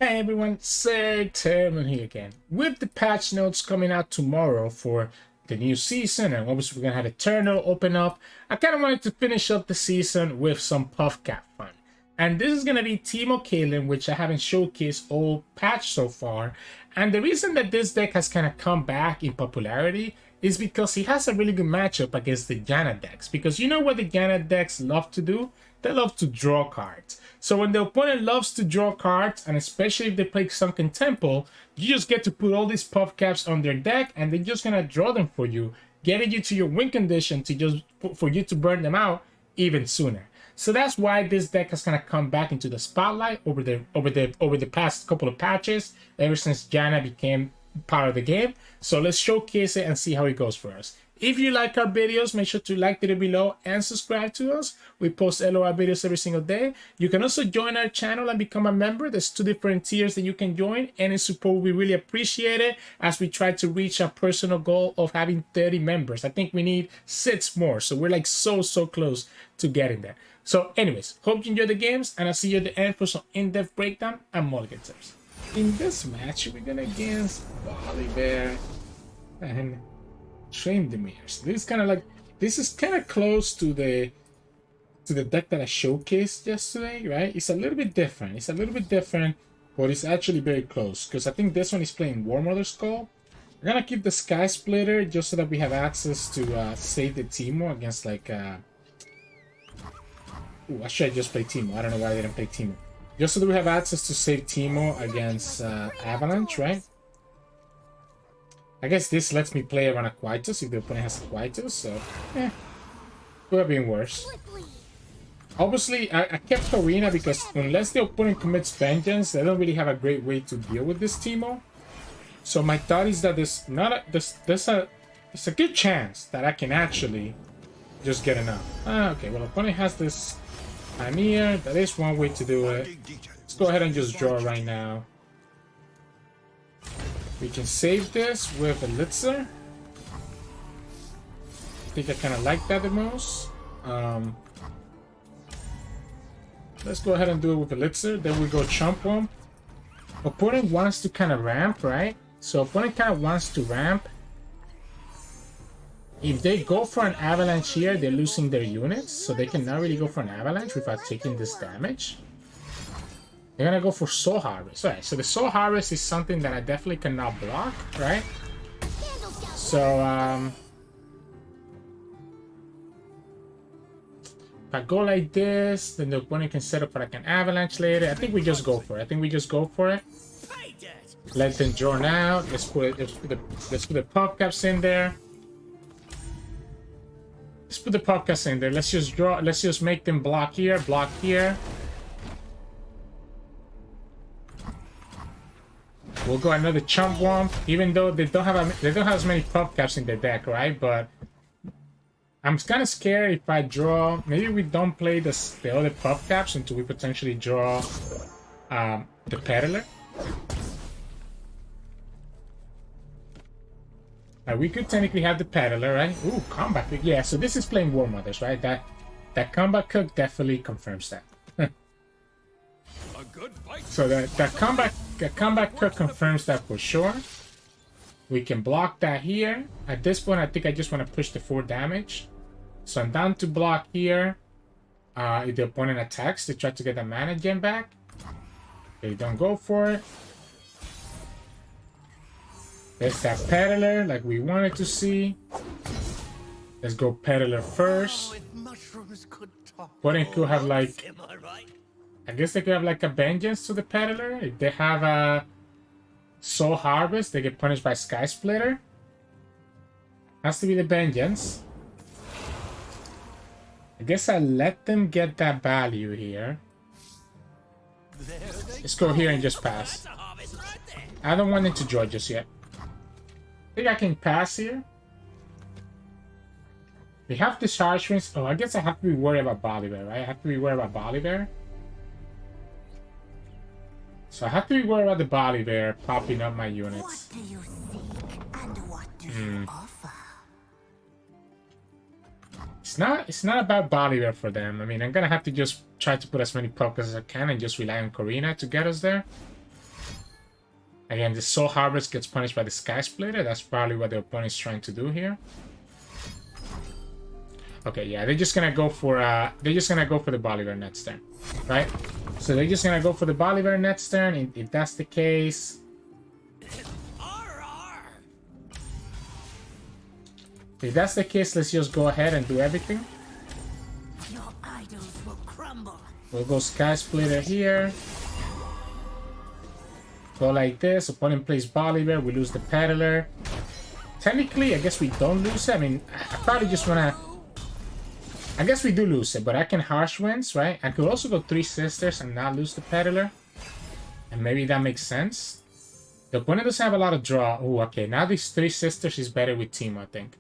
Hey everyone, Sirturmund here again. With the patch notes coming out tomorrow for the new season, and obviously we're gonna have Eternal open up, I kind of wanted to finish up the season with some Puffcap fun. And this is gonna be Teemo Caitlyn, which I haven't showcased all patch so far. And the reason that this deck has kind of come back in popularity is because he has a really good matchup against the Janna decks. Because you know what the Janna decks love to do? They love to draw cards. So when the opponent loves to draw cards, and especially if they play Sunken Temple, you just get to put all these Puffcaps on their deck, and they're just gonna draw them for you, getting you to your win condition to just for you to burn them out even sooner. So that's why this deck has kind of come back into the spotlight over the past couple of patches, ever since Janna became part of the game. So let's showcase it and see how it goes for us. If you like our videos, make sure to like the video below and subscribe to us. We post LOR videos every single day. You can also join our channel and become a member. There's 2 different tiers that you can join. Any support, we really appreciate it as we try to reach our personal goal of having 30 members. I think we need 6 more. So we're like so close to getting there. So anyways, hope you enjoy the games, and I'll see you at the end for some in-depth breakdown and mulligan tips. In this match, we're going against Volibear and Tryndamere. So this is kind of close to the deck that I showcased yesterday, right? It's a little bit different. But it's actually very close because I think this one is playing War Mother Skull. We're gonna keep the Sky Splitter just so that we have access to save the Teemo against like. Ooh, I should just play Teemo. I don't know why I didn't play Teemo. Just so that we have access to save Teemo against Avalanche, right? I guess this lets me play around a Quietus if the opponent has a Quietus, so could have been worse. Obviously, I kept Arena because unless the opponent commits Vengeance, they don't really have a great way to deal with this Teemo. So my thought is that there's a good chance that I can actually just get enough. Okay, well, opponent has this Chimera. That is one way to do it. Let's go ahead and just draw right now. We can save this with Elixir. I think I kind of like that the most. Let's go ahead and do it with Elixir. Then we go Chump Wump. Opponent wants to kind of ramp, right? So opponent kind of wants to ramp. If they go for an Avalanche here, they're losing their units. So they cannot really go for an Avalanche without taking this damage. They're gonna go for Soul Harvest. Alright, so the Soul Harvest is something that I definitely cannot block, right? So, if I go like this, then the opponent can set up for like an Avalanche later. I think we just go for it. Let them draw now. Let's put the Puffcaps in there. Let's put the Puffcaps in there. Let's just draw. Let's just make them block here, block here. We'll go another Chump Wump, even though they don't have as many Puffcaps in their deck, right? But I'm kind of scared if I draw. Maybe we don't play the other Puffcaps until we potentially draw the Peddler. We could technically have the Peddler, right? Ooh, Combat Cook. Yeah, so this is playing War Mothers, right? That Combat Cook definitely confirms that. So that Combat Cook confirms that for sure. We can block that here. At this point, I think I just want to push the 4 damage. So I'm down to block here. If the opponent attacks, they try to get the mana gem back. They don't go for it. There's that Peddler, like we wanted to see. Let's go Peddler first. Opponent could have like... I guess they could have like a Vengeance to the Peddler. If they have a Soul Harvest, they get punished by Sky Splitter. Has to be the Vengeance. I guess I let them get that value here. Let's go here and just pass. I don't want them to draw just yet. I think I can pass here. We have Discharge Rings. Oh, I guess I have to be worried about Volibear, right? I have to be worried about Volibear. So I have to be worried about the Volibear popping up my units. What do you seek and what do you offer? It's not about Volibear for them. I mean, I'm gonna have to just try to put as many Puffcaps as I can and just rely on Corina to get us there. Again, the Soul Harvest gets punished by the Sky Splitter. That's probably what the opponent's trying to do here. Okay, yeah, they're just gonna go for the Volibear next turn, right? So they're just gonna go for the Volibear next turn. If that's the case, let's just go ahead and do everything. Your idols will crumble. We'll go Sky Splitter here. Go like this. Opponent plays Volibear. We lose the Peddler. Technically, I guess we don't lose it. I mean, I probably just wanna. I guess we do lose it, but I can Harsh Winds, right? I could also go 3 Sisters and not lose the Peddler. And maybe that makes sense. The opponent doesn't have a lot of draw. Oh, okay. Now these 3 Sisters is better with Teemo, I think.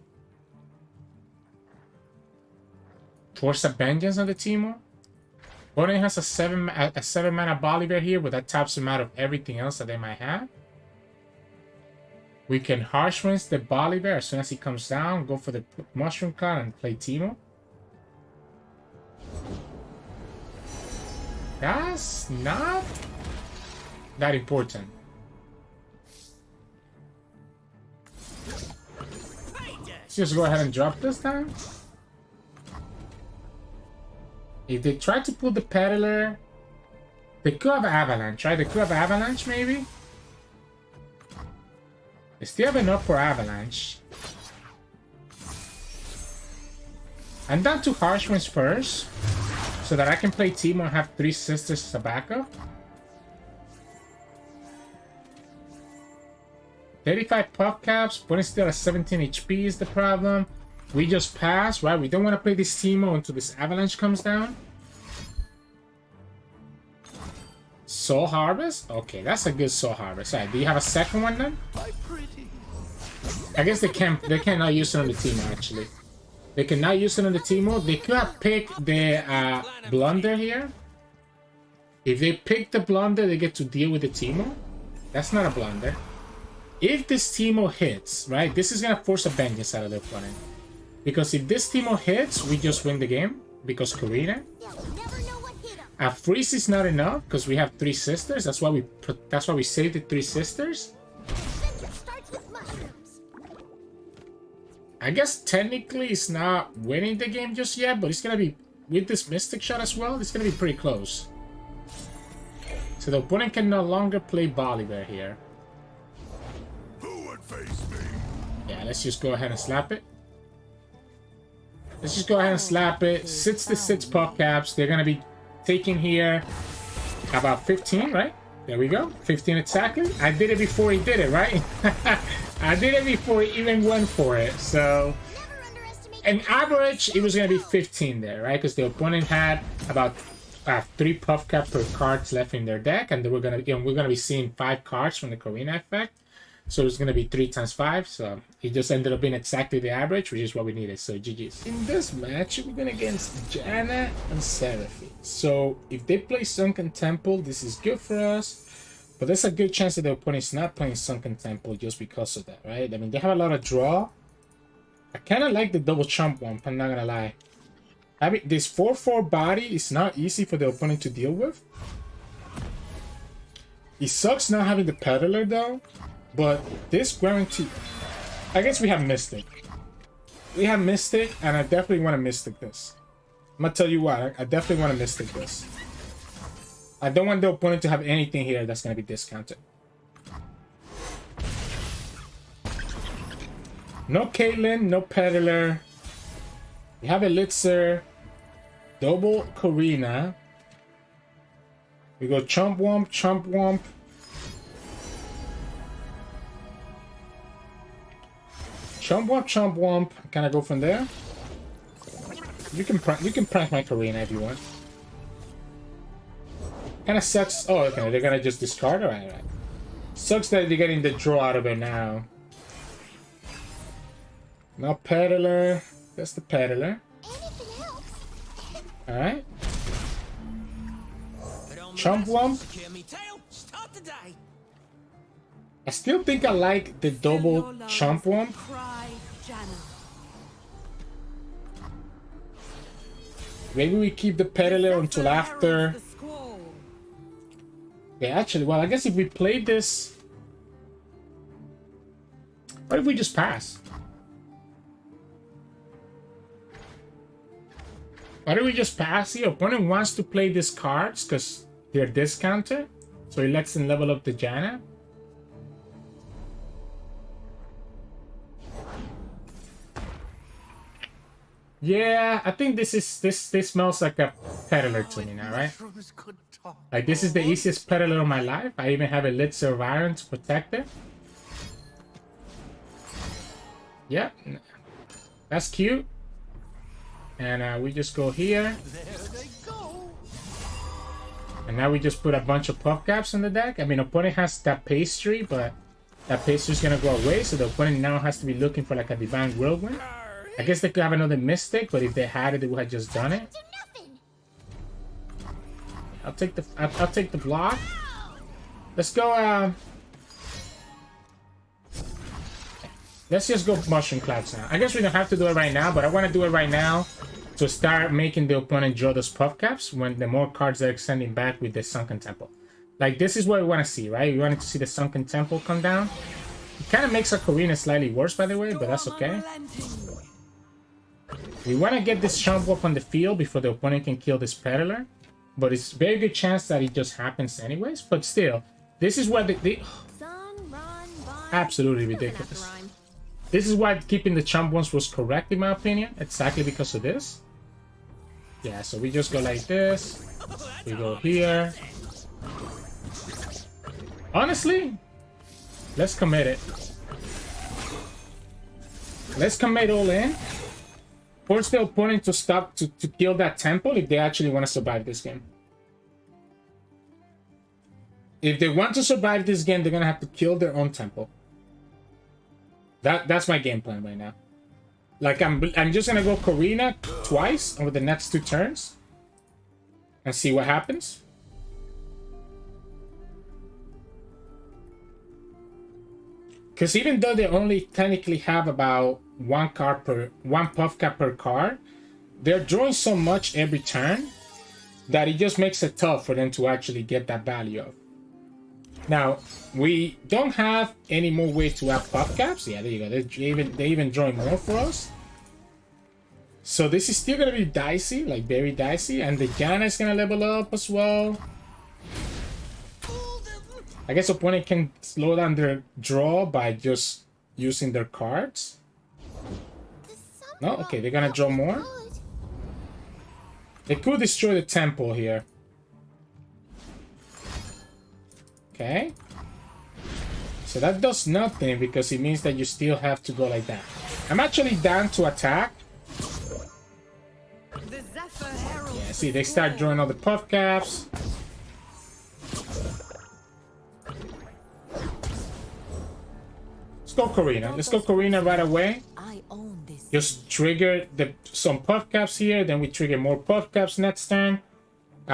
Force a Vengeance on the Teemo. Opponent has a 7 mana Volibear here, but that taps him out of everything else that they might have. We can Harsh Winds the Volibear as soon as he comes down. Go for the Mushroom Cloud and play Teemo. That's not that important. Let's just go ahead and drop this time. If they try to pull the Peddler, they could have Avalanche, right? They could have Avalanche, maybe? They still have enough for Avalanche. I'm down to Harsh Winds first, so that I can play Teemo and have 3 Sisters as a backup. 35 Puffcaps, but it's still at 17 HP is the problem. We just pass, right? We don't want to play this Teemo until this Avalanche comes down. Soul Harvest? Okay, that's a good Soul Harvest. All right, do you have a second one then? I guess they cannot use it on the Teemo, actually. They cannot use it on the Teemo. They could have picked the Blunder here. If they pick the Blunder, they get to deal with the Teemo. That's not a Blunder. If this Teemo hits, right, this is going to force a Vengeance out of the opponent. Because if this Teemo hits, we just win the game. Because Karina. Freeze is not enough because we have 3 Sisters. That's why we saved the 3 Sisters. I guess technically it's not winning the game just yet, but it's gonna be with this Mystic Shot as well. It's gonna be pretty close. So the opponent can no longer play Volibear here. Who would face me? Yeah, let's just go ahead and slap it. Let's just go ahead and slap it. 6 to 6 Puffcaps. They're gonna be taking here about 15, right? There we go. 15 exactly. I did it before he did it, right? I did it before he even went for it. So, an average, it was going to be 15 there, right? Because the opponent had about 3 Puffcaps per cards left in their deck, and we're going to be seeing 5 cards from the Karina effect. So it's going to be 3 times 5. So it just ended up being exactly the average, which is what we needed. So GG's. In this match, we're going against Janna and Seraphine. So if they play Sunken Temple, this is good for us. But there's a good chance that the opponent's not playing Sunken Temple just because of that, right? I mean, they have a lot of draw. I kind of like the double chump one, I'm not going to lie. I mean, this 4/4 body is not easy for the opponent to deal with. It sucks not having the Peddler, though. But this guarantee... I guess we have Mystic. We have Mystic, and I definitely want to Mystic this. I'm going to tell you why. I definitely want to Mystic this. I don't want the opponent to have anything here that's going to be discounted. No Caitlyn, no Peddler. We have Elixir. Double Karina. We go Chomp Womp, Chomp Womp. Chomp Womp, Chomp Womp. Can I go from there? You can prank my Karina if you want. Kind of sucks. Oh, okay. They're gonna just discard. Alright. Sucks that they're getting the draw out of it now. Now Peddler. That's the Peddler. Alright. Chomp Womp. I still think I like the double Chomp Womp. Maybe we keep the Peddler until after. Yeah, actually, well, I guess if we play this What if we just pass? Why don't we just pass? The opponent wants to play these cards because they're discounted. So he lets them level up the Janna. Yeah, I think this smells like a peddler to me now, right? Like this is the easiest peddler of my life. I even have a lit Sirturmund to protect it. Yeah, that's cute. And we just go here. And now we just put a bunch of Puffcaps in the deck. I mean, opponent has that pastry, but that pastry is gonna go away. So the opponent now has to be looking for like a Divine Whirlwind. I guess they could have another Mystic, but if they had it, they would have just done it. I'll take the block. Let's go. Let's just go Mushroom Clouds now. I guess we don't have to do it right now, but I want to do it right now to start making the opponent draw those Puffcaps when the more cards they're sending back with the Sunken Temple. Like this is what we want to see, right? We wanted to see the Sunken Temple come down. It kind of makes our Karina slightly worse, by the way, but that's okay. We want to get this Chomp up on the field before the opponent can kill this Peddler. But it's a very good chance that it just happens anyways. But still, this is what absolutely ridiculous. This is why keeping the Chomp ones was correct in my opinion. Exactly because of this. Yeah, so we just go like this. We go here. Honestly, let's commit it. Let's commit all in. Force the opponent to stop to kill that temple if they actually want to survive this game. If they want to survive this game, they're gonna have to kill their own temple. That's my game plan right now. Like I'm just gonna go Karina twice over the next 2 turns and see what happens. Because even though they only technically have about one Puffcap per card, they're drawing so much every turn that it just makes it tough for them to actually get that value of. Now, we don't have any more ways to have Puffcaps. Yeah, there you go. They're even drawing more for us. So this is still going to be dicey, like very dicey. And the Janna is going to level up as well. I guess opponent can slow down their draw by just using their cards. No? Okay, they're gonna draw more. They could destroy the temple here. Okay. So that does nothing because it means that you still have to go like that. I'm actually down to attack. Yeah, see, they start drawing all the Puffcaps. Let's go Karina. Let's go Karina right away. Just trigger some Puffcaps here, then we trigger more Puffcaps next turn.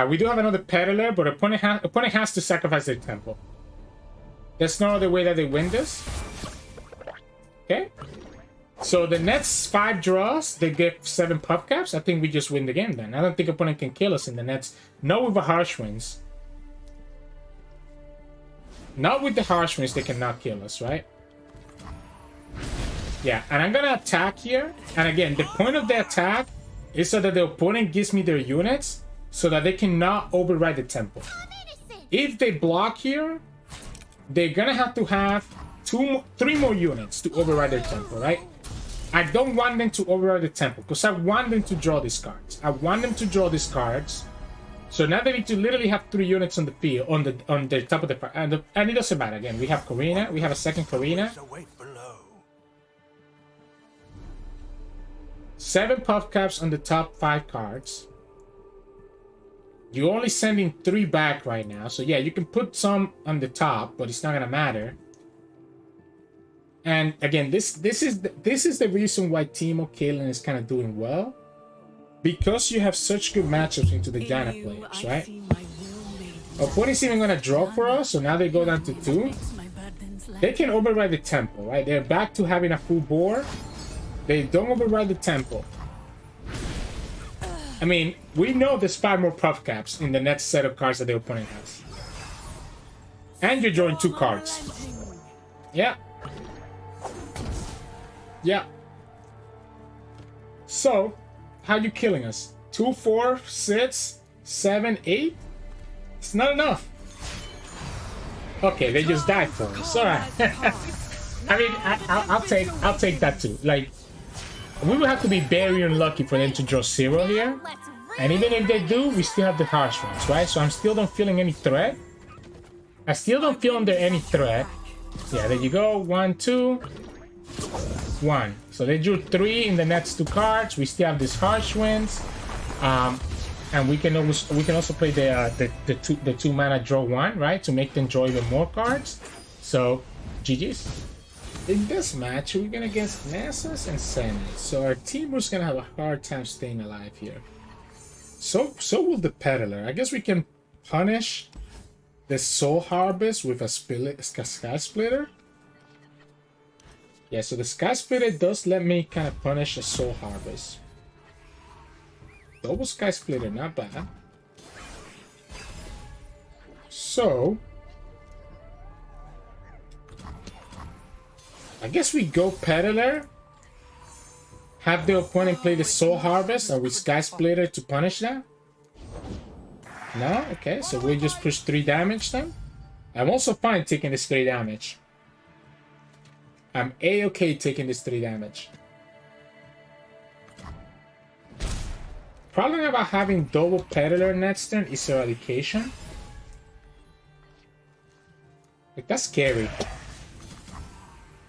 We do have another Peddler, but opponent has to sacrifice their temple. There's no other way that they win this. Okay. So the next 5 draws, they get 7 Puffcaps. I think we just win the game then. I don't think opponent can kill us in the next. Not with the Harsh Winds. Not with the Harsh Winds, they cannot kill us, right? Yeah, and I'm gonna attack here. And again, the point of the attack is so that the opponent gives me their units so that they cannot override the temple. If they block here, they're gonna have to have 3 more units to override their temple, right? I don't want them to override the temple because I want them to draw these cards. I want them to draw these cards. So now they need to literally have 3 units on the field, on the top of the part. And it doesn't matter. Again, we have Karina. We have a second Karina. 7 Puffcaps on the top 5 cards. You're only sending 3 back right now. So yeah, you can put some on the top, but it's not gonna matter. And again, this is the reason why Teemo Caitlyn is kind of doing well. Because you have such good matchups into the Janna players, right? Opponent's even gonna draw for us, so now they go down to 2. They can override the temple, right? They're back to having a full board. They don't override the temple. I mean, we know there's 5 more Puffcaps in the next set of cards that the opponent has. And you're drawing 2 cards. Yeah. Yeah. So, how you killing us? 2, 4, 6, 7, 8? It's not enough. Okay, they just died for us. Alright. I mean, I'll take that too. Like, we would have to be very unlucky for them to draw 0 here. And even if they do, we still have the harsh ones, right? So I'm still not feeling any threat. I still don't feel under any threat. Yeah, there you go. 1, 2, 1. So they drew 3 in the next 2 cards. We still have these harsh winds. And we can also play the 2 mana draw 1, right? To make them draw even more cards. So GG's. In this match, we're gonna against Nasus and Senna. So our team was gonna have a hard time staying alive here. So will the Peddler. I guess we can punish the Soul Harvest with a Sky Splitter. Yeah, so the Sky Splitter does let me kind of punish a Soul Harvest. Double Sky Splitter, not bad. So I guess we go Peddler. Have the opponent play the Soul Harvest, or we Sky Splitter to punish that? No? Okay, so we just push 3 damage then. I'm also fine taking this 3 damage. I'm A-okay taking this 3 damage. Problem about having double Peddler next turn is Eradication. Like, that's scary.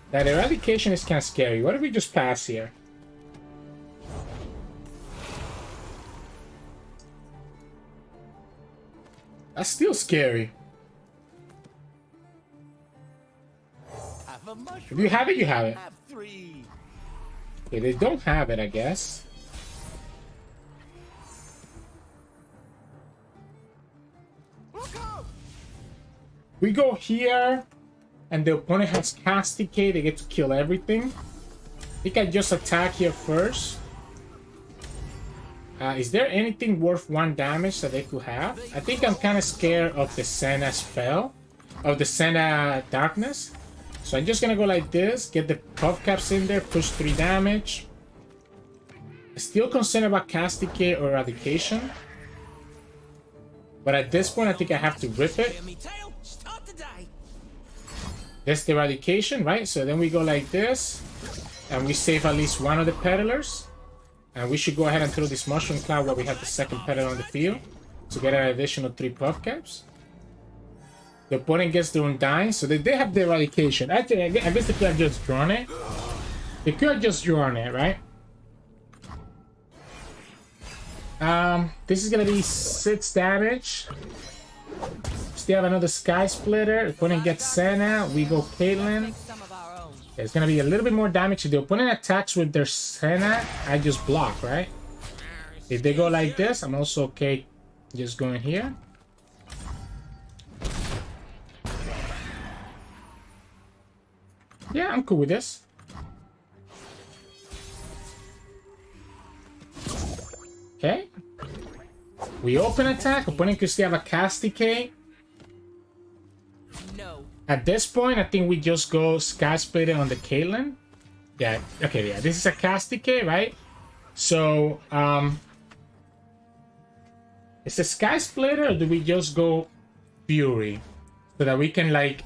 That Eradication is kind of scary. What if we just pass here? That's still scary. If you have it, you have it. Okay, they don't have it, I guess. We go here, and the opponent has Castigate. They get to kill everything. I think I just attack here first. Is there anything worth 1 damage that they could have? I think I'm kind of scared of the Senna spell, of the Senna Darkness. So I'm just gonna go like this, get the Puffcaps in there, push 3 damage. Still concerned about Castigate or Eradication. But at this point, I think I have to rip it. That's the Eradication, right? So then we go like this, and we save at least 1 of the Peddlers. And we should go ahead and throw this Mushroom Cloud while we have the second Peddler on the field to get an additional 3 Puffcaps. The opponent gets their Undying, so they have the Eradication. Actually, I guess they could have just drawn it. They could have just drawn it, right? This is gonna be 6 damage. Still have another Sky Splitter. Opponent gets Senna. We go Caitlyn. It's gonna be a little bit more damage. If the opponent attacks with their Senna, I just block, right? If they go like this, I'm also okay just going here. Yeah, I'm cool with this. Okay. We open attack. Opponent could still have a Castigate. No. At this point, I think we just go Sky Splitter on the Caitlyn. Yeah, okay, yeah. This is a Castigate, right? So, is a Sky Splitter, or do we just go Fury? So that we can, like...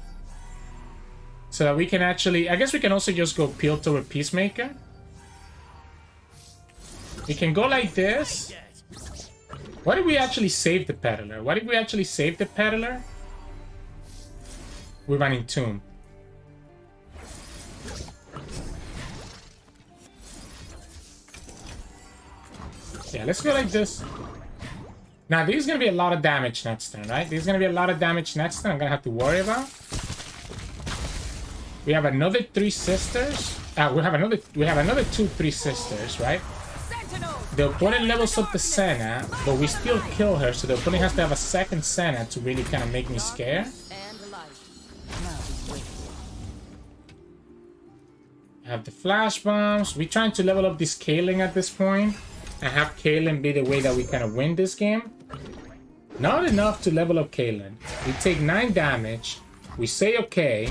So that we can actually... I guess we can also just go Piltover or Peacemaker. We can go like this. What if we actually save the Peddler? What if we actually save the Peddler? With an Entomb. Yeah, let's go like this. Now, this is going to be a lot of damage next turn, right? This is going to be a lot of damage next turn I'm going to have to worry about. We have another 3 sisters. We have another 2 3 sisters, right? The opponent levels up the Senna, but we still kill her, so the opponent has to have a second Senna to really kind of make me scared. I have the flash bombs. We're trying to level up this Caitlyn at this point and have Caitlyn be the way that we kind of win this game. Not enough to level up Caitlyn. We take 9 damage. We say okay.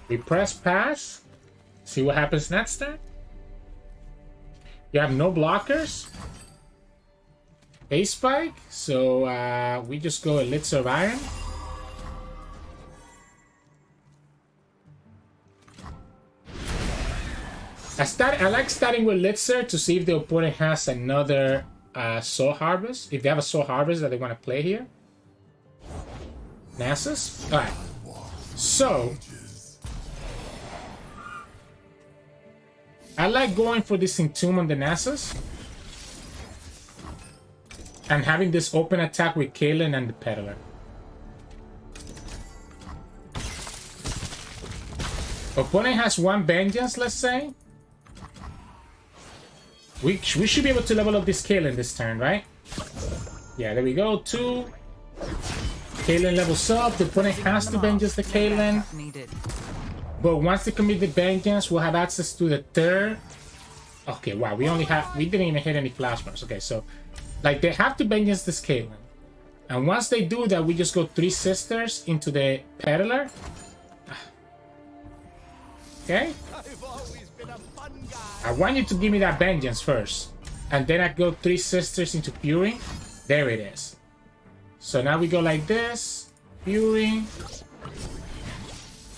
We press pass. See what happens next turn. You have no blockers. Base spike. So we just go Elixir of Iron. I like starting with Elixir to see if the opponent has another Soul Harvest. If they have a Soul Harvest that they want to play here. Nasus. Alright. So I like going for this Entomb on the Nasus. And having this open attack with Caitlyn and the Peddler. Opponent has one Vengeance, let's say. We should be able to level up this Caitlyn this turn, right? Yeah, there we go. 2. Caitlyn levels up. The opponent has to Vengeance the Caitlyn. But once they commit the Vengeance, we'll have access to the third. Okay, wow. We didn't even hit any flashbacks. Okay, so like they have to Vengeance this Caitlyn. And once they do that, we just go 3 Sisters into the Peddler. Okay? I want you to give me that Vengeance first. And then I go 3 Sisters into Fury. There it is. So now we go like this. Fury.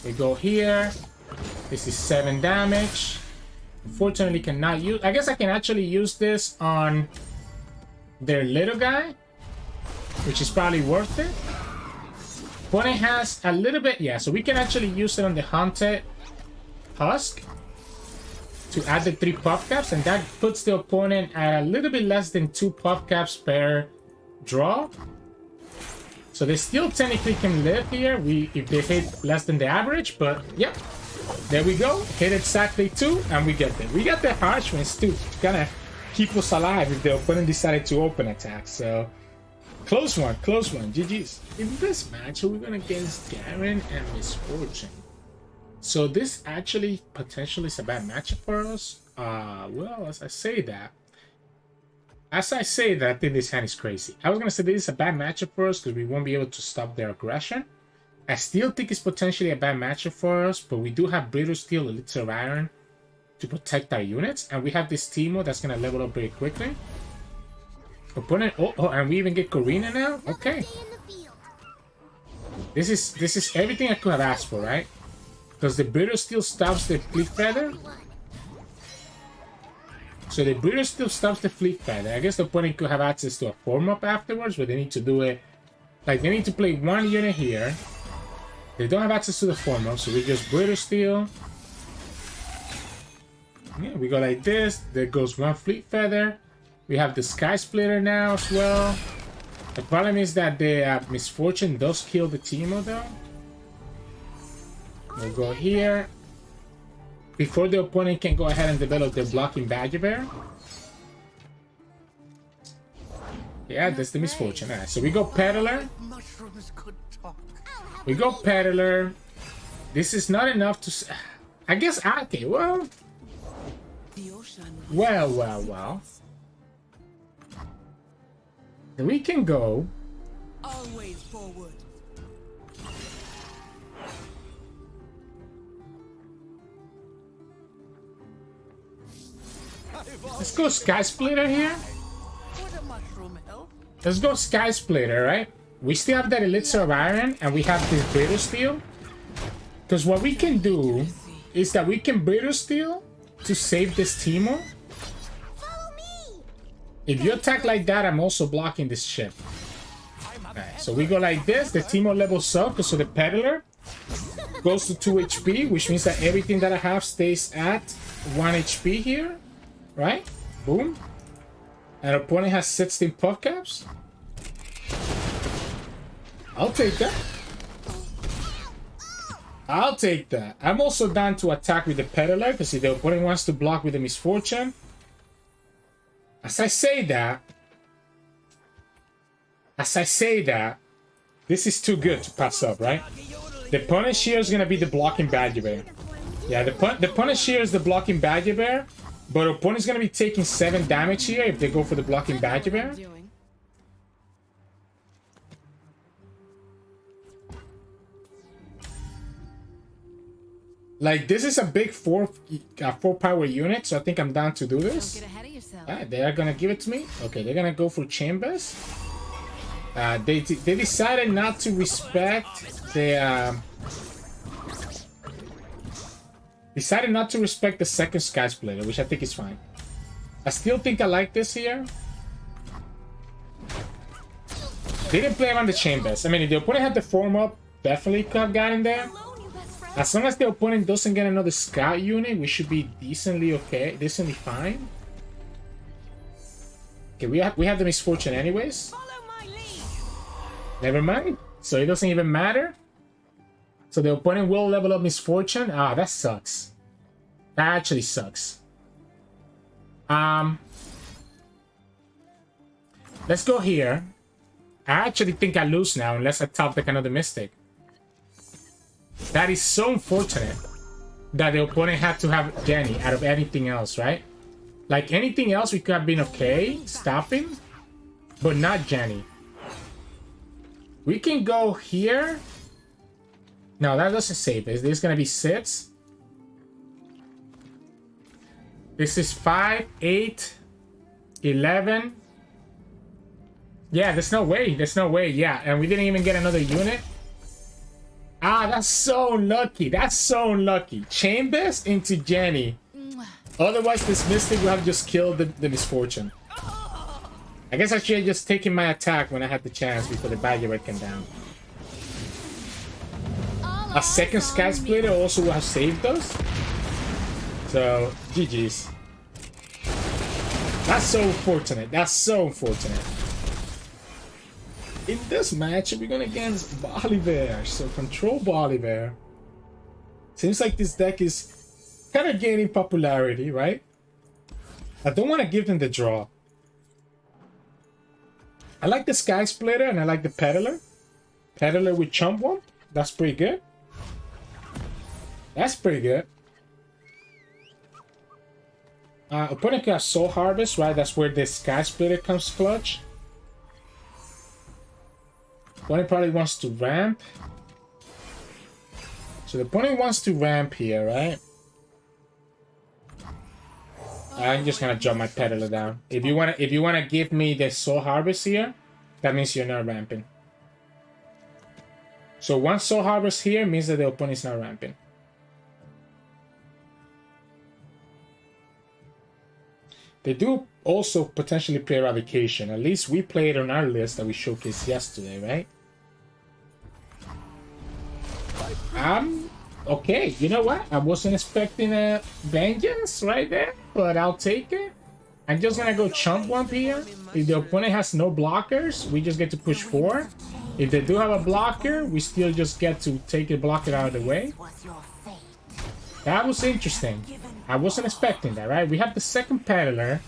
We go here. This is 7 damage. Unfortunately, cannot use... I guess I can actually use this on their little guy. Which is probably worth it. Opponent has a little bit... Yeah, so we can actually use it on the Haunted Husk. To add the 3 Puffcaps. And that puts the opponent at a little bit less than 2 Puffcaps per draw. So they still technically can live here if they hit less than the average, but yep. There we go. Hit exactly 2, and we get there. We got the harsh ones too, to kind of keep us alive if the opponent decided to open attack. So close one, close one. GG's. In this match, we're going against Garen and Misfortune. So this actually potentially is a bad matchup for us. Well, as I say that, I think this hand is crazy. I was going to say this is a bad matchup for us because we won't be able to stop their aggression. I still think it's potentially a bad matchup for us, but we do have Brittle Steel, Elixir of Iron to protect our units. And we have this Teemo that's going to level up very quickly. Opponent, oh, and we even get Karina now? Okay. This is everything I could have asked for, right? Because the Brittle Steel stops the Fleet Feather. So the Brittle Steel stops the Fleet Feather. I guess the opponent could have access to a form-up afterwards, but they need to do it... Like, they need to play 1 unit here. They don't have access to the form-up, so we just Brittle Steel. Yeah, we go like this. There goes 1 Fleet Feather. We have the Sky Splitter now as well. The problem is that the Misfortune does kill the Teemo, though. We'll go here. Before the opponent can go ahead and develop their blocking Badger Bear. Yeah, that's the Misfortune. Alright, so we go Peddler. We go Peddler. This is not enough to... I guess... Okay, well... Well. Then we can go... Always forward. Let's go Sky Splitter here. Let's go Sky Splitter, right? We still have that Elixir of Iron, and we have this Brittle Steel. Because what we can do is that we can Brittle Steel to save this Teemo. If you attack like that, I'm also blocking this ship. Alright, so we go like this. The Teemo levels up, so the Peddler goes to 2 HP, which means that everything that I have stays at 1 HP here. Right? Boom. And opponent has 16 Puffcaps. I'll take that. I'll take that. I'm also down to attack with the Peddler because if the opponent wants to block with the Misfortune. As I say that, this is too good to pass up, right? The punish here is going to be the blocking Badger Bear. Yeah, the punish here is the blocking Badger Bear. But opponent's going to be taking 7 damage here if they go for the blocking Badger Bear. Like, this is a big four power unit, so I think I'm down to do Don't this. get ahead of yourself. They are gonna give it to me. Okay, they're gonna go for chambers. They decided not to respect the second Sky Splitter, which I think is fine. I still think I like this here. They didn't play around the chambers. I mean, if the opponent had the form up, definitely could have gotten there. As long as the opponent doesn't get another scout unit, we should be decently okay, decently fine. Okay, we have the misfortune anyways. Follow my lead. Never mind. So it doesn't even matter. So the opponent will level up misfortune. Ah, that sucks. That actually sucks. Let's go here. I actually think I lose now unless I top deck another Mystic. That is so unfortunate that the opponent had to have Jenny out of anything else, right? Like anything else, we could have been okay stopping, but not Jenny. We can go here. No, that doesn't save this. This is gonna be 6. This is 5, 8, 11. Yeah, there's no way. There's no way. Yeah, and we didn't even get another unit. Ah, that's so unlucky. That's so unlucky. Chambers into Jenny. Otherwise, this Mystic would have just killed the misfortune. I guess I should have just taken my attack when I had the chance before the Volibear came down. A second Sky Splitter also would have saved us. So, GG's. That's so unfortunate. That's so unfortunate. In this match, we're going against Volibear. So, control Volibear. Seems like this deck is kind of gaining popularity, right? I don't want to give them the draw. I like the Sky Splitter and I like the Peddler. Peddler with Chump Wump. That's pretty good. That's pretty good. Opponent can have Soul Harvest, right? That's where the Sky Splitter comes clutch. Opponent probably wants to ramp. So the opponent wants to ramp here, right? I'm just gonna drop my Peddler down. If you wanna give me the Soul Harvest here, that means you're not ramping. So one Soul Harvest here means that the opponent is not ramping. They do also potentially play Eradication. At least we played on our list that we showcased yesterday, right? Okay, you know what? I wasn't expecting a Vengeance right there, but I'll take it. I'm just gonna go Chump Wump here. If the opponent has no blockers, we just get to push 4. If they do have a blocker, we still just get to take the blocker out of the way. That was interesting. I wasn't expecting that, right? We have the second Peddler.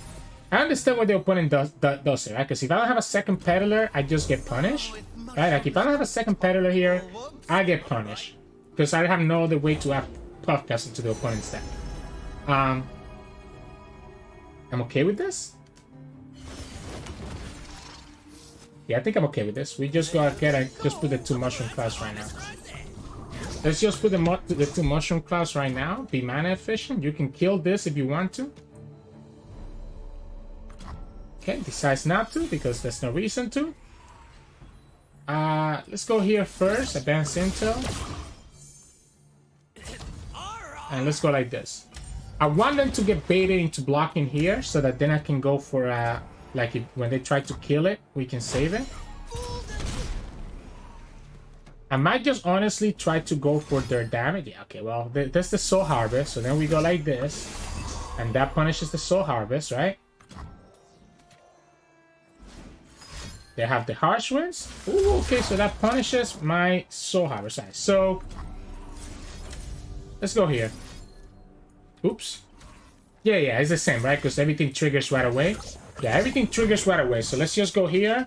I understand what the opponent does it, right? Because if I don't have a second Peddler, I just get punished. Right? Like, if I don't have a second Peddler here, I get punished. Because I have no other way to have Puffcaps into the opponent's deck. I'm okay with this. Yeah, I think I'm okay with this. We just go ahead and just put the 2 Mushroom Clouds right now. Let's just put the 2 Mushroom Clouds right now. Be mana efficient. You can kill this if you want to. Okay, decides not to because there's no reason to. Let's go here first. Advanced Intel. And let's go like this. I want them to get baited into blocking here so that then I can go for like when they try to kill it, we can save it. I might just honestly try to go for their damage. Yeah, okay, well, that's the Soul Harvest. So then we go like this. And that punishes the Soul Harvest, right? They have the Harsh Winds. Ooh, okay, so that punishes my Soul Harvest. Right, so let's go here. Oops. Yeah, it's the same, right? Because everything triggers right away. Yeah, everything triggers right away. So let's just go here.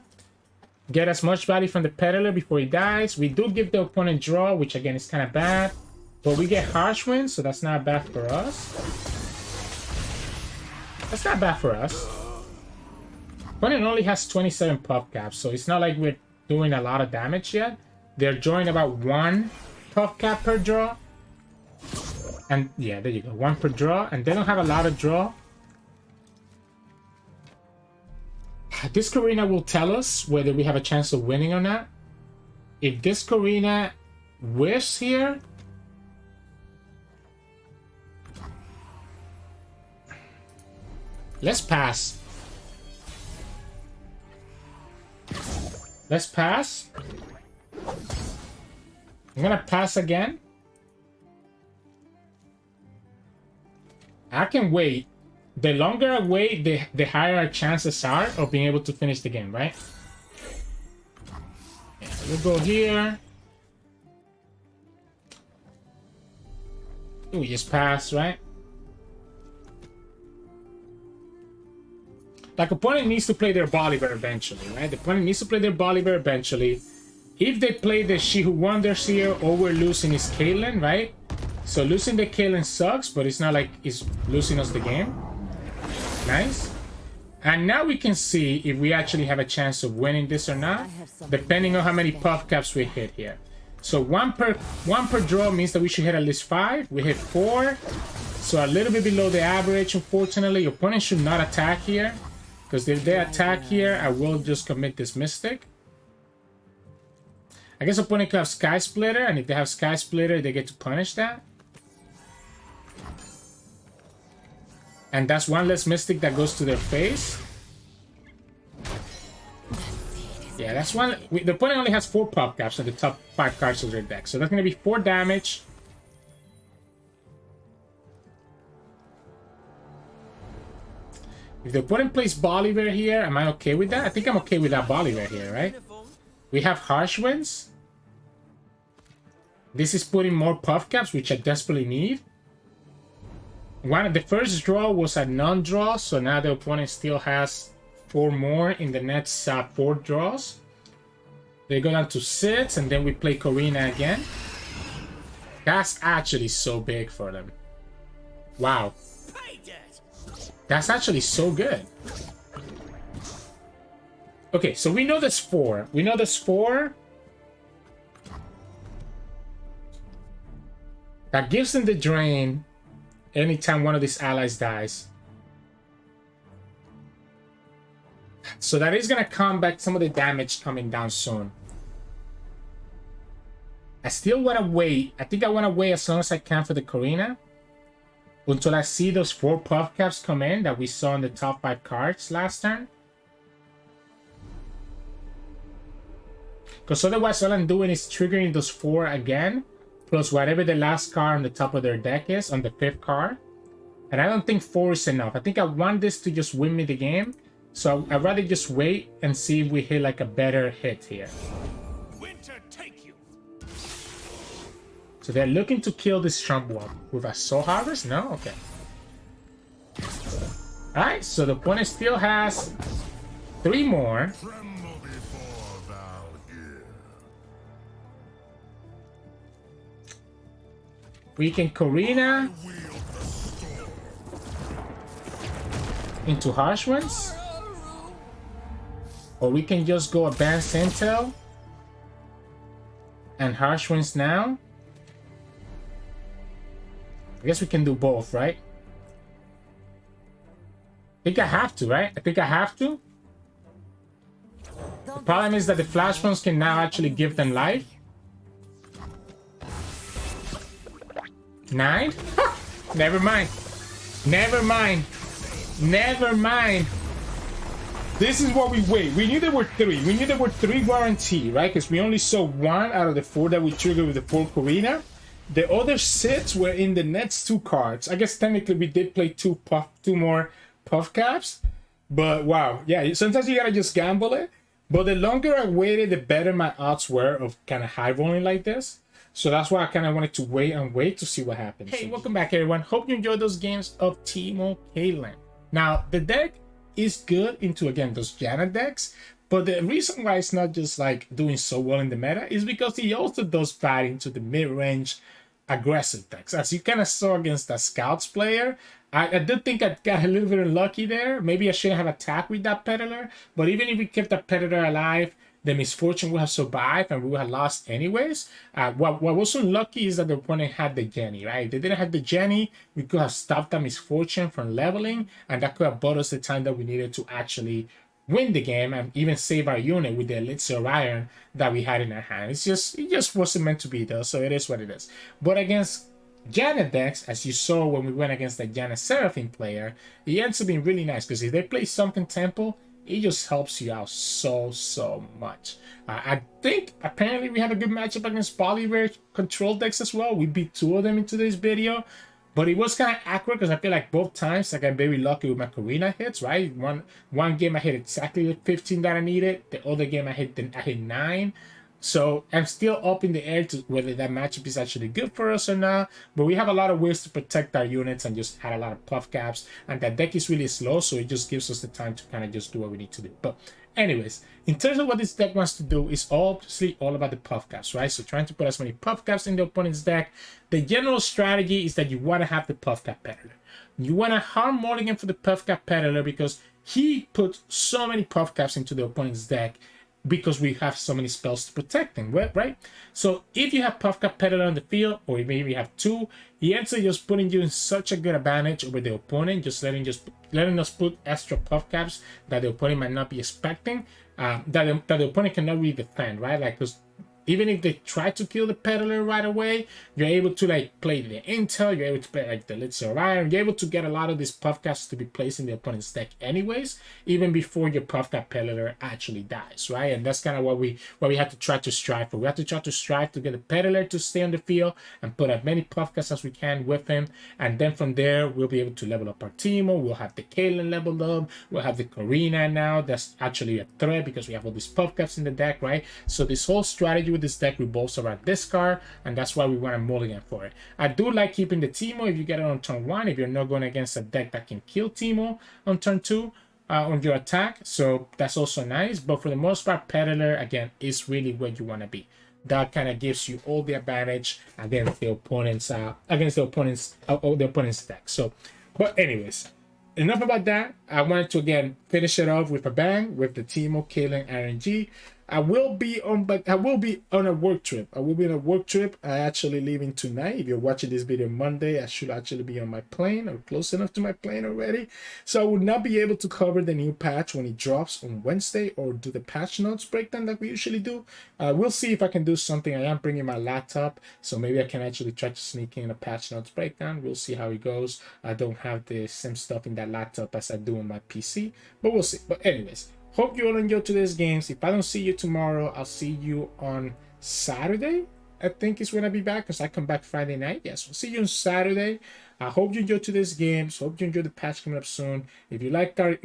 Get as much value from the Peddler before he dies. We do give the opponent draw, which again is kind of bad. But we get Harsh Wind, so that's not bad for us. That's not bad for us. Opponent only has 27 Puffcaps, so it's not like we're doing a lot of damage yet. They're drawing about 1 Puffcap per draw. And yeah, there you go. 1 per draw. And they don't have a lot of draw. This Karina will tell us whether we have a chance of winning or not. If this Karina whiffs here, let's pass. Let's pass. I'm gonna pass again. I can wait. The longer I wait, the higher our chances are of being able to finish the game, right? Yeah, we'll go here. Ooh, we just pass, right? Like, opponent needs to play their Volibear eventually, right? The opponent needs to play their Volibear eventually. If they play the She Who Wonders here, all we're losing is Caitlyn, right? So losing the Caitlyn sucks, but it's not like it's losing us the game. Nice. And now we can see if we actually have a chance of winning this or not, depending on how many Puffcaps we hit here. So one per draw means that we should hit at least 5. We hit 4. So a little bit below the average, unfortunately. Your opponent should not attack here. Because if they attack here, I will just commit this Mystic. I guess opponent could have Sky Splitter, and if they have Sky Splitter, they get to punish that. And that's 1 less Mystic that goes to their face. Yeah, that's 1. The opponent only has 4 Puffcaps on the top 5 cards of their deck. So that's going to be 4 damage. If the opponent plays Volibear here, am I okay with that? I think I'm okay with that Volibear here, right? We have Harsh Winds. This is putting more Puffcaps, which I desperately need. The first draw was a non-draw, so now the opponent still has 4 more in the next 4 draws. They go down to 6, and then we play Karina again. That's actually so big for them. Wow. That's actually so good. Okay, so we know there's 4. We know there's 4. That gives them the drain anytime one of these allies dies. So that is going to combat some of the damage coming down soon. I still want to wait. I think I want to wait as long as I can for the Karina. Until I see those 4 Puffcaps come in that we saw in the top 5 cards last turn. Because otherwise all I'm doing is triggering those 4 again. Plus whatever the last card on the top of their deck is on the 5th card. And I don't think 4 is enough. I think I want this to just win me the game. So I'd rather just wait and see if we hit like a better hit here. Winter take you. So they're looking to kill this Trumpwalk with a Soul Harvest? No? Okay. Alright, so the opponent still has 3 more. Tremble before Valkyr. We can Karina into Harsh Winds. Or we can just go Advanced Intel and Harsh Winds now. I guess we can do both, right? I think I have to, right? I think I have to. The problem is that the Flashbones can now actually give them life. 9? Never mind. Never mind. Never mind. This is what we wait. We knew there were 3. We knew there were 3 guarantee, right? Because we only saw 1 out of the 4 that we triggered with the 4 Karina. The other 6 were in the next 2 cards. I guess technically we did play 2 more Puffcaps. But wow, yeah, sometimes you gotta just gamble it. But the longer I waited, the better my odds were of kind of high rolling like this. So that's why I kind of wanted to wait and wait to see what happens. Hey, welcome back everyone. Hope you enjoyed those games of Teemo Caitlyn. Now, the deck is good into, again, those Janna decks. But the reason why it's not just like doing so well in the meta is because he also does bad into the mid-range aggressive decks. As you kind of saw against the Scouts player, I did think I got a little bit unlucky there. Maybe I shouldn't have attacked with that Peddler. But even if we kept that Peddler alive, the misfortune would have survived and we would have lost anyways. What was unlucky is that the opponent had the Jenny, right? If they didn't have the Jenny, we could have stopped that misfortune from leveling, and that could have bought us the time that we needed to actually win the game and even save our unit with the Elixir Iron that we had in our hand. It just wasn't meant to be though, so it is what it is. But against Janna decks, as you saw when we went against the Janna Seraphine player, it ends up being really nice because if they play Sunken Temple, it just helps you out so much. I think apparently we have a good matchup against Volibear Control decks as well. We beat 2 of them in today's video, but it was kind of awkward because I feel like both times I got very lucky with my Karina hits, right? One game I hit exactly the 15 that I needed. The other game I hit 9. So I'm still up in the air to whether that matchup is actually good for us or not. But we have a lot of ways to protect our units and just add a lot of Puffcaps. And that deck is really slow, so it just gives us the time to kind of just do what we need to do. But anyways, in terms of what this deck wants to do, it's obviously all about the Puffcaps, right? So trying to put as many Puffcaps in the opponent's deck. The general strategy is that you want to have the Puffcap Peddler. You want to harm Mulligan for the Puffcap Peddler because he put so many Puffcaps into the opponent's deck because we have so many spells to protect them, right? So if you have Puffcap Peddler on the field, or maybe you have 2, he ends up just putting you in such a good advantage over the opponent, just letting us put extra Puffcaps that the opponent might not be expecting, that the opponent cannot really defend, right? Like, because even if they try to kill the Peddler right away, you're able to like play the intel, you're able to play like the Elixir Iron, you're able to get a lot of these Puffcaps to be placed in the opponent's deck anyways, even before your Puffcap Peddler actually dies, right? And that's kind of what we have to try to strive for. We have to try to strive to get the Peddler to stay on the field and put as many Puffcaps as we can with him, and then from there we'll be able to level up our Teemo. We'll have the Caitlyn leveled up, we'll have the Karina now. That's actually a threat because we have all these Puffcaps in the deck, right? So this whole strategy with this deck revolves around this card, and that's why we want to mulligan for it. I do like keeping the Teemo if you get it on turn 1, if you're not going against a deck that can kill Teemo on turn 2 on your attack, so that's also nice. But for the most part, Peddler again is really where you want to be. That kind of gives you all the advantage against the opponent's deck. So, but anyways, enough about that. I wanted to again finish it off with a bang with the Teemo Caitlyn RNG. I will be on a work trip. I will be on a work trip. I actually leaving tonight. If you're watching this video Monday, I should actually be on my plane or close enough to my plane already. So I will not be able to cover the new patch when it drops on Wednesday or do the patch notes breakdown that we usually do. We'll see if I can do something. I am bringing my laptop, so maybe I can actually try to sneak in a patch notes breakdown. We'll see how it goes. I don't have the same stuff in that laptop as I do on my PC, but we'll see. But anyways, hope you all enjoyed today's games. If I don't see you tomorrow, I'll see you on Saturday. I think is when I'll be back because I come back Friday night. Yes, we'll see you on Saturday. I hope you enjoyed today's games. Hope you enjoyed the patch coming up soon. If you like our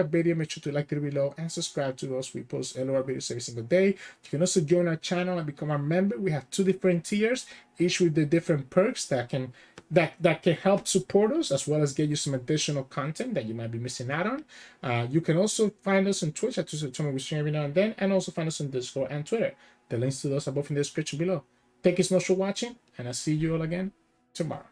video, make sure to like it below and subscribe to us. We post LOR videos every single day. You can also join our channel and become our member. We have 2 different tiers, each with the different perks that can help support us, as well as get you some additional content that you might be missing out on. You can also find us on Twitch at Sirturmund. We stream every now and then, and also find us on Discord and Twitter. The links to those are both in the description below. Thank you so much for watching, and I'll see you all again tomorrow.